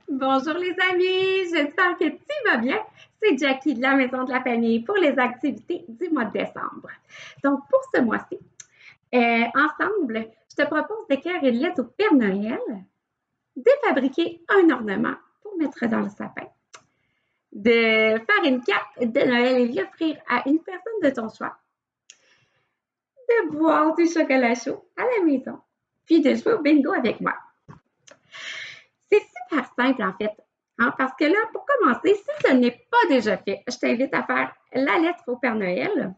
Bonjour les amis, j'espère que tu vas bien. C'est Jackie de la Maison de la Famille pour les activités du mois de décembre. Donc pour ce mois-ci, ensemble, je te propose d'écrire une lettre au Père Noël, de fabriquer un ornement pour mettre dans le sapin, de faire une carte de Noël et l'offrir à une personne de ton choix, de boire du chocolat chaud à la maison, puis de jouer au bingo avec moi. C'est super simple en fait, hein, parce que là, pour commencer, si ce n'est pas déjà fait, je t'invite à faire la lettre au Père Noël.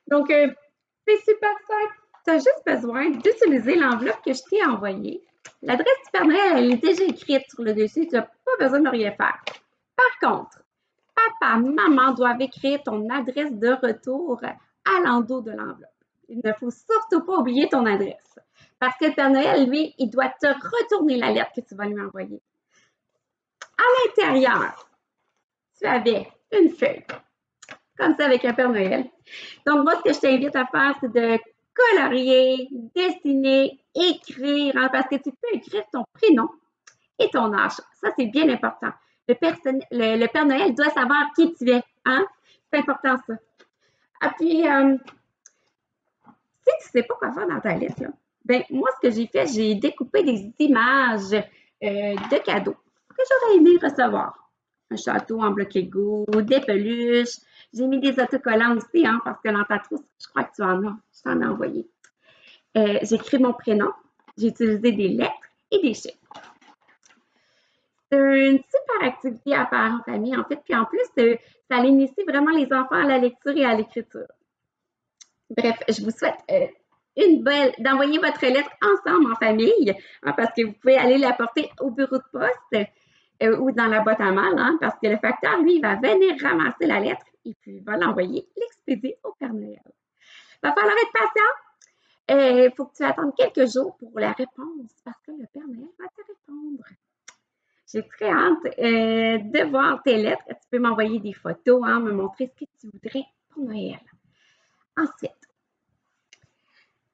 Donc, c'est super simple. Tu as juste besoin d'utiliser l'enveloppe que je t'ai envoyée. L'adresse du Père Noël, elle est déjà écrite sur le dessus. Tu n'as pas besoin de rien faire. Par contre, papa, maman doivent écrire ton adresse de retour à l'endos de l'enveloppe. Il ne faut surtout pas oublier ton adresse. Parce que le Père Noël, lui, il doit te retourner la lettre que tu vas lui envoyer. À l'intérieur, tu avais une feuille, comme ça avec un Père Noël. Donc, moi, ce que je t'invite à faire, c'est de colorier, dessiner, écrire, hein, parce que tu peux écrire ton prénom et ton âge. Ça, c'est bien important. Le Père Noël doit savoir qui tu es. Hein? C'est important, ça. Ah, puis, si tu ne sais pas quoi faire dans ta liste, là, ben, moi, ce que j'ai fait, j'ai découpé des images de cadeaux que j'aurais aimé recevoir. Un château en bloc Lego, des peluches. J'ai mis des autocollants aussi, hein, parce que dans ta trousse, je crois que tu en as. Je t'en ai envoyé. J'ai écrit mon prénom. J'ai utilisé des lettres et des chiffres. C'est une super activité à faire en famille, en fait. Puis en plus, ça initie vraiment les enfants à la lecture et à l'écriture. Bref, je vous souhaite d'envoyer votre lettre ensemble en famille, hein, parce que vous pouvez aller la porter au bureau de poste ou dans la boîte à mal, hein, parce que le facteur, lui, va venir ramasser la lettre et puis il va l'envoyer, l'expédier au Père Noël. Il va falloir être patient. Il faut que tu attendes quelques jours pour la réponse parce que le Père Noël va te répondre. J'ai très hâte de voir tes lettres. Tu peux m'envoyer des photos, hein, me montrer ce que tu voudrais pour Noël. Ensuite,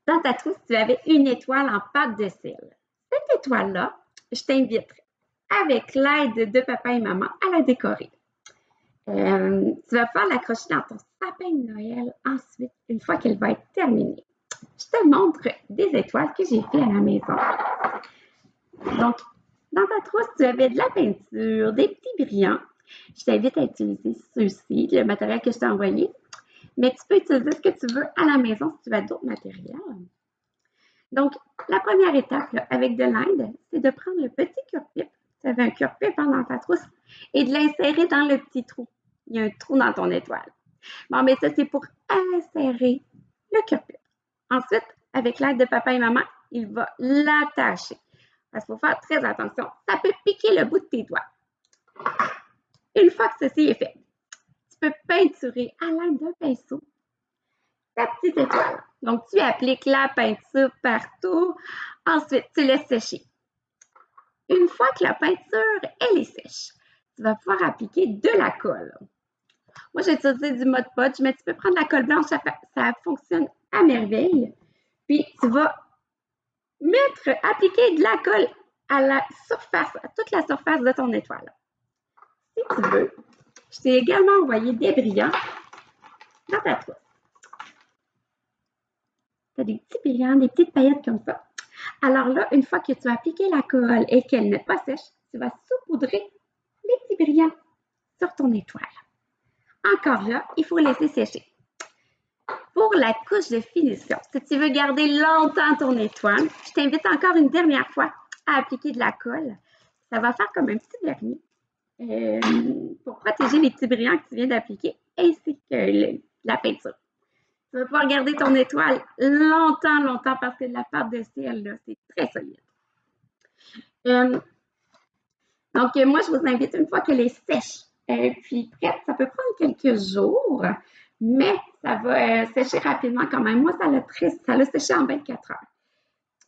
dans ta trousse, tu avais une étoile en pâte de sel. Cette étoile-là, je t'invite, avec l'aide de papa et maman, à la décorer. Tu vas pouvoir l'accrocher dans ton sapin de Noël ensuite, une fois qu'elle va être terminée. Je te montre des étoiles que j'ai fait à la maison. Donc, dans ta trousse, tu avais de la peinture, des petits brillants. Je t'invite à utiliser ceux-ci, le matériel que je t'ai envoyé. Mais tu peux utiliser ce que tu veux à la maison si tu as d'autres matériels. Donc, la première étape, là, avec de l'aide, c'est de prendre le petit cure-pipe. Tu avais un cure-pipe dans ta trousse et de l'insérer dans le petit trou. Il y a un trou dans ton étoile. Bon, mais ça, c'est pour insérer le cure-pipe. Ensuite, avec l'aide de papa et maman, il va l'attacher. Parce qu'il faut faire très attention. Ça peut piquer le bout de tes doigts. Une fois que ceci est fait, tu peux peinturer à l'aide d'un pinceau ta petite étoile. Donc, tu appliques la peinture partout. Ensuite, tu laisses sécher. Une fois que la peinture, elle est sèche, tu vas pouvoir appliquer de la colle. Moi, j'ai utilisé du Mod Podge, mais tu peux prendre la colle blanche, ça fonctionne à merveille. Puis, tu vas appliquer de la colle à la surface, à toute la surface de ton étoile. Si tu veux, je t'ai également envoyé des brillants dans ta trousse. Tu as des petits brillants, des petites paillettes comme ça. Alors là, une fois que tu as appliqué la colle et qu'elle n'est pas sèche, tu vas saupoudrer les petits brillants sur ton étoile. Encore là, il faut laisser sécher. Pour la couche de finition, si tu veux garder longtemps ton étoile, je t'invite encore une dernière fois à appliquer de la colle. Ça va faire comme un petit vernis pour protéger les petits brillants que tu viens d'appliquer ainsi que la peinture. Tu vas pouvoir garder ton étoile longtemps, longtemps parce que la pâte de ciel, là, c'est très solide. Donc, moi, je vous invite une fois qu'elle est sèche, puis prête, ça peut prendre quelques jours, mais ça va sécher rapidement quand même. Moi, ça l'a séché en 24 heures.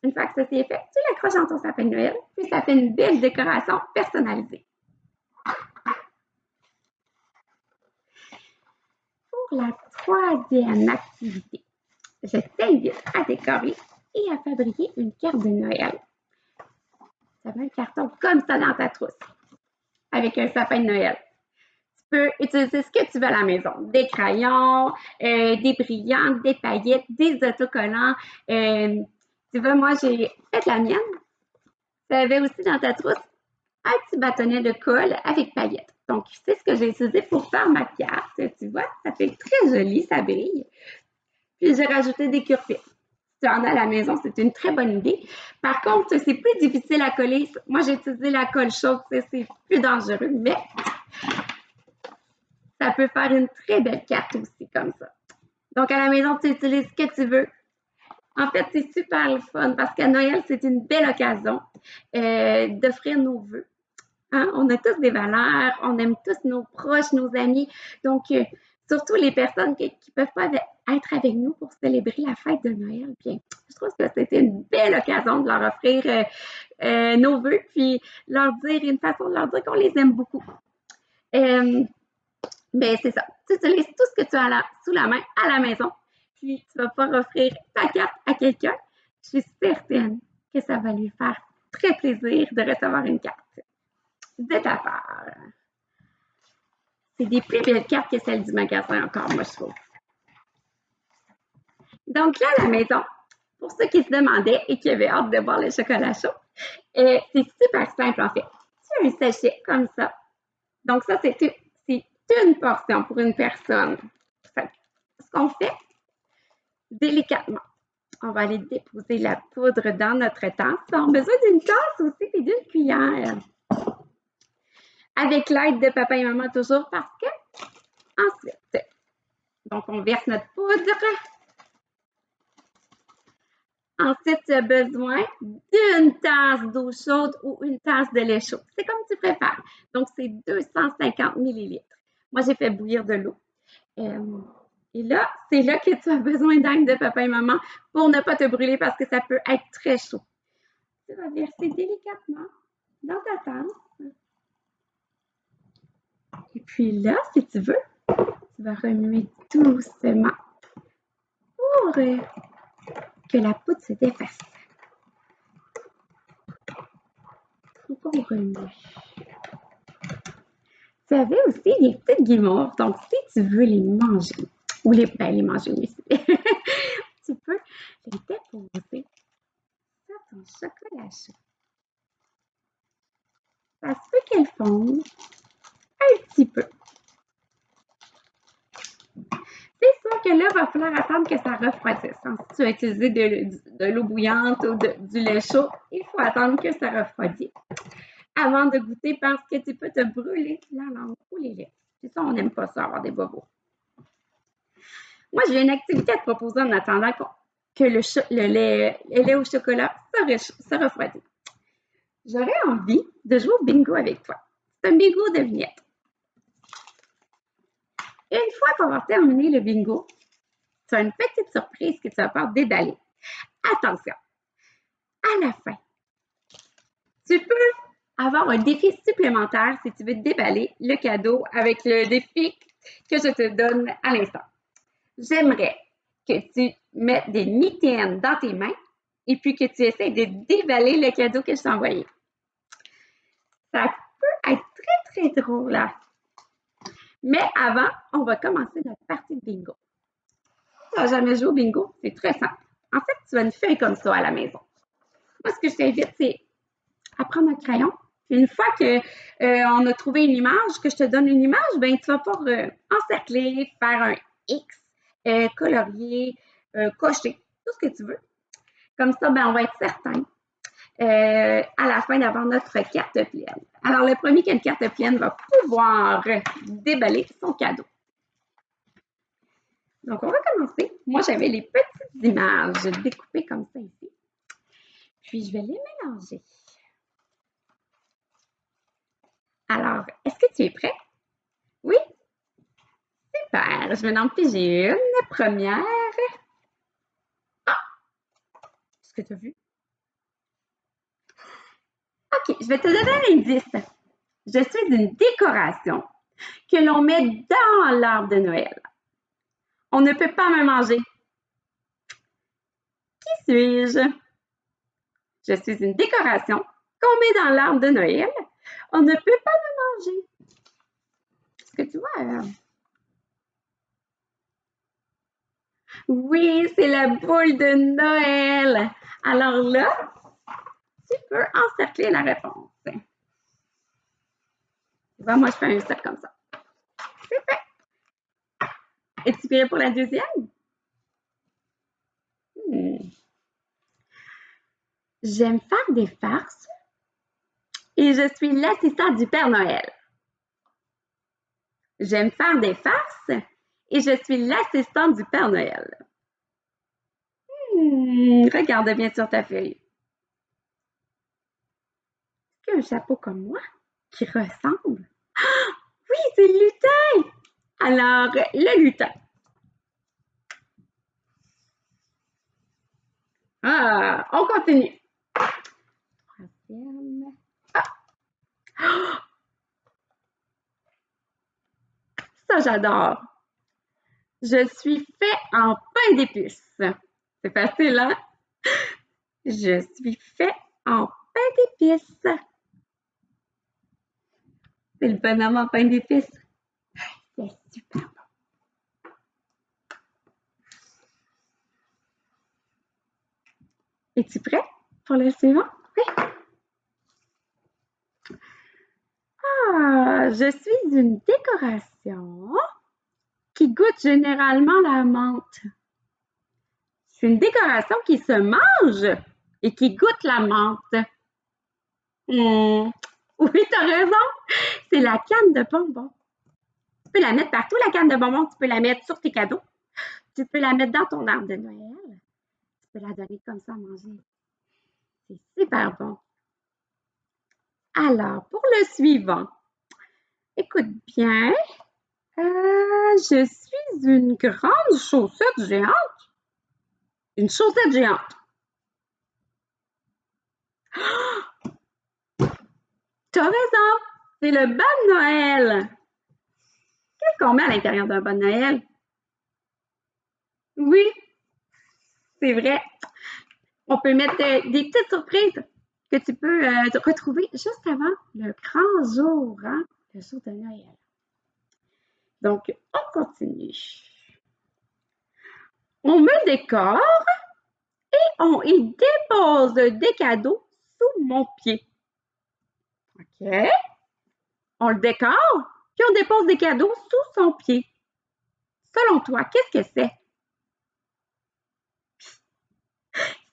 Une fois que ça s'est fait, tu l'accroches dans ton sapin de Noël, puis ça fait une belle décoration personnalisée. Pour la troisième activité, je t'invite à décorer et à fabriquer une carte de Noël. Tu avais un carton comme ça dans ta trousse. avec un sapin de Noël. Tu peux utiliser ce que tu veux à la maison. Des crayons, des brillants, des paillettes, des autocollants. Tu vois, moi, j'ai fait la mienne. Tu avais aussi dans ta trousse un petit bâtonnet de colle avec paillettes. Donc, c'est ce que j'ai utilisé pour faire ma carte. Tu vois, ça fait très joli, ça brille. Puis, j'ai rajouté des cure-pieds. Si tu en as à la maison, c'est une très bonne idée. Par contre, c'est plus difficile à coller. Moi, j'ai utilisé la colle chaude, c'est plus dangereux, mais ça peut faire une très belle carte aussi comme ça. Donc, à la maison, tu utilises ce que tu veux. En fait, c'est super le fun parce qu'à Noël, c'est une belle occasion d'offrir nos vœux. Hein? On a tous des valeurs, on aime tous nos proches, nos amis. Donc, surtout les personnes qui ne peuvent pas être avec nous pour célébrer la fête de Noël. Bien, je trouve que c'était une belle occasion de leur offrir nos vœux, puis une façon de leur dire qu'on les aime beaucoup. Mais c'est ça. Tu utilises tout ce que tu as sous la main à la maison, puis tu vas pouvoir offrir ta carte à quelqu'un. Je suis certaine que ça va lui faire très plaisir de recevoir une carte de ta part. C'est des plus belles cartes que celles du magasin encore, moi, je trouve. Donc là, à la maison, pour ceux qui se demandaient et qui avaient hâte de boire le chocolat chaud, c'est super simple en fait. Tu as un sachet comme ça. Donc ça, c'est une portion pour une personne. Ce qu'on fait, délicatement, on va aller déposer la poudre dans notre tasse. On a besoin d'une tasse aussi et d'une cuillère. Avec l'aide de papa et maman toujours parce que ensuite, donc on verse notre poudre. Ensuite, tu as besoin d'une tasse d'eau chaude ou une tasse de lait chaud. C'est comme tu préfères. Donc, c'est 250 millilitres. Moi, j'ai fait bouillir de l'eau. Et là, c'est là que tu as besoin d'aide de papa et maman pour ne pas te brûler parce que ça peut être très chaud. Tu vas verser délicatement dans ta tasse. Et puis là, si tu veux, tu vas remuer doucement pour que la poudre se défasse. Donc, on remue. Tu avais aussi des petites guimauves. Donc, si tu veux les manger, ou les manger aussi, tu peux les déposer sur ton chocolat chaud. Ça se peut qu'elles fondent un petit peu. C'est sûr que là, il va falloir attendre que ça refroidisse. Si tu as utilisé de l'eau bouillante ou du lait chaud, il faut attendre que ça refroidisse avant de goûter parce que tu peux te brûler la langue ou les lèvres. C'est ça, on n'aime pas ça, avoir des bobos. Moi, j'ai une activité à te proposer en attendant que le lait au chocolat se refroidisse. J'aurais envie de jouer au bingo avec toi. C'est un bingo de vignettes. Une fois qu'on va terminer le bingo, tu as une petite surprise que tu vas pouvoir déballer. Attention, à la fin, tu peux avoir un défi supplémentaire si tu veux déballer le cadeau avec le défi que je te donne à l'instant. J'aimerais que tu mettes des mitaines dans tes mains et puis que tu essaies de déballer le cadeau que je t'ai envoyé. Ça peut être très, très drôle. Là. Mais avant, on va commencer notre partie de bingo. Si tu n'as jamais joué au bingo, c'est très simple. En fait, tu as une feuille comme ça à la maison. Moi, ce que je t'invite, c'est à prendre un crayon. Puis une fois qu'on a trouvé une image, que je te donne une image, ben, tu vas pouvoir encercler, faire un X, colorier, cocher, tout ce que tu veux. Comme ça, ben, on va être certain à la fin d'avoir notre carte pleine. Alors, le premier qui a une carte pleine va pouvoir déballer son cadeau. Donc, on va commencer. Moi, j'avais les petites images découpées comme ça ici. Puis, je vais les mélanger. Alors, est-ce que tu es prêt? Oui? Super! Je vais en piger une première. Ah! Est-ce que tu as vu? OK, je vais te donner un indice. Je suis une décoration que l'on met dans l'arbre de Noël. On ne peut pas me manger. Qui suis-je? Je suis une décoration qu'on met dans l'arbre de Noël. On ne peut pas me manger. Est-ce que tu vois? Oui, c'est la boule de Noël. Alors là, tu peux encercler la réponse. Tu vois, moi, je fais un cercle comme ça. C'est fait. Es-tu prêt pour la deuxième? J'aime faire des farces et je suis l'assistant du Père Noël. J'aime faire des farces et je suis l'assistant du Père Noël. Regarde bien sur ta feuille. Est-ce qu'il y a un chapeau comme moi qui ressemble? Ah, oui, c'est le lutin! Alors, le lutin. Ah, on continue. Troisième. Ah! Ça, j'adore. Je suis fait en pain d'épices. C'est facile, hein? Je suis fait en pain d'épices. C'est le bonhomme en pain d'épices. C'est super bon. Es-tu prêt pour le suivant? Oui. Ah, je suis une décoration qui goûte généralement la menthe. C'est une décoration qui se mange et qui goûte la menthe. Oui, tu as raison. C'est la canne de bonbons. Tu peux la mettre partout, la canne de bonbons. Tu peux la mettre sur tes cadeaux. Tu peux la mettre dans ton arbre de Noël. Tu peux la donner comme ça à manger. C'est super bon. Alors, pour le suivant, écoute bien. Je suis une grande chaussette géante. Une chaussette géante. T'as raison, c'est le bon Noël. Qu'est-ce qu'on met à l'intérieur d'un bon Noël? Oui, c'est vrai. On peut mettre des petites surprises que tu peux retrouver juste avant le grand jour, hein? Le jour de Noël. Donc, on continue. On me décore et on y dépose des cadeaux sous mon pied. OK? On le décore, puis on dépose des cadeaux sous son pied. Selon toi, qu'est-ce que c'est?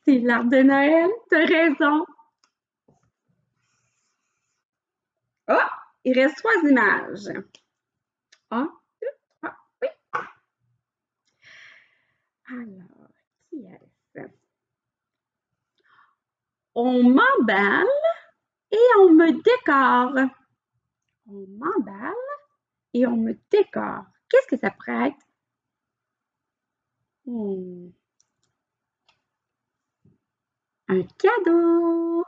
C'est l'arbre de Noël, t'as raison. Oh, il reste 3 images. 1, 2, 3, oui. Alors, qui est-ce? On m'emballe et on me décore. On m'emballe et on me décore. Qu'est-ce que ça pourrait être? Un cadeau.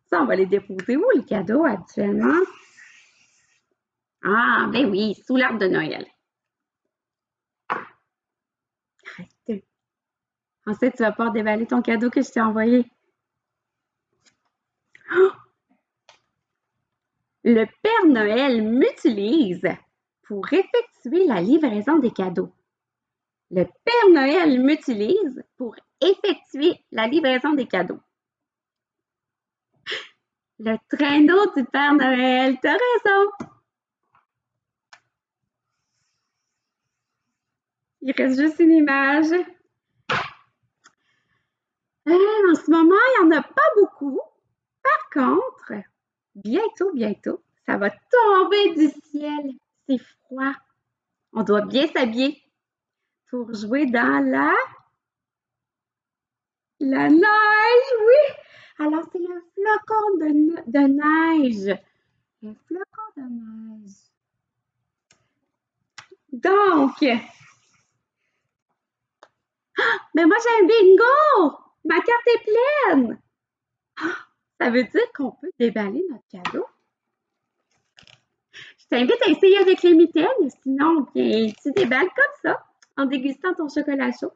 Ça, on va les déposer où, les cadeaux, actuellement? Ah, ben oui, sous l'arbre de Noël. Reste. Ensuite, tu vas pouvoir déballer ton cadeau que je t'ai envoyé. Oh! Le Père Noël m'utilise pour effectuer la livraison des cadeaux. Le Père Noël m'utilise pour effectuer la livraison des cadeaux. Le traîneau du Père Noël, t'as raison. Il reste juste une image. En ce moment, il n'y en a pas beaucoup. Par contre, bientôt, ça va tomber du ciel. C'est froid. On doit bien s'habiller pour jouer dans la neige, oui. Alors, c'est le flocon de neige. Le flocon de neige. Donc, mais moi, j'ai un bingo! Ma carte est pleine! Ça veut dire qu'on peut déballer notre cadeau. Je t'invite à essayer avec les mitaines, sinon, bien, tu déballes comme ça, en dégustant ton chocolat chaud.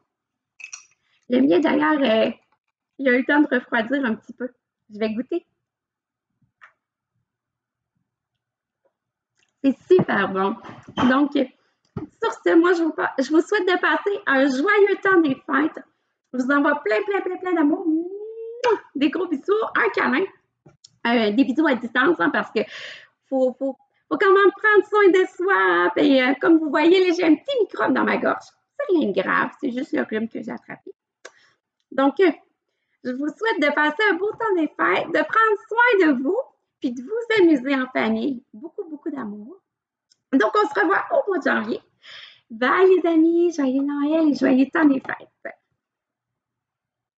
Le mien, d'ailleurs, il a eu le temps de refroidir un petit peu. Je vais goûter. C'est super bon. Donc, sur ce, moi, je vous souhaite de passer un joyeux temps des fêtes. Je vous envoie plein d'amour. Des gros bisous, un câlin. Des bisous à distance, hein, parce que faut quand même prendre soin de soi. Et comme vous voyez, j'ai un petit microbe dans ma gorge. C'est rien de grave, c'est juste le rhume que j'ai attrapé. Donc, je vous souhaite de passer un beau temps des fêtes, de prendre soin de vous, puis de vous amuser en famille. Beaucoup d'amour. Donc, on se revoit au mois de janvier. Bye les amis, joyeux Noël et joyeux temps des fêtes.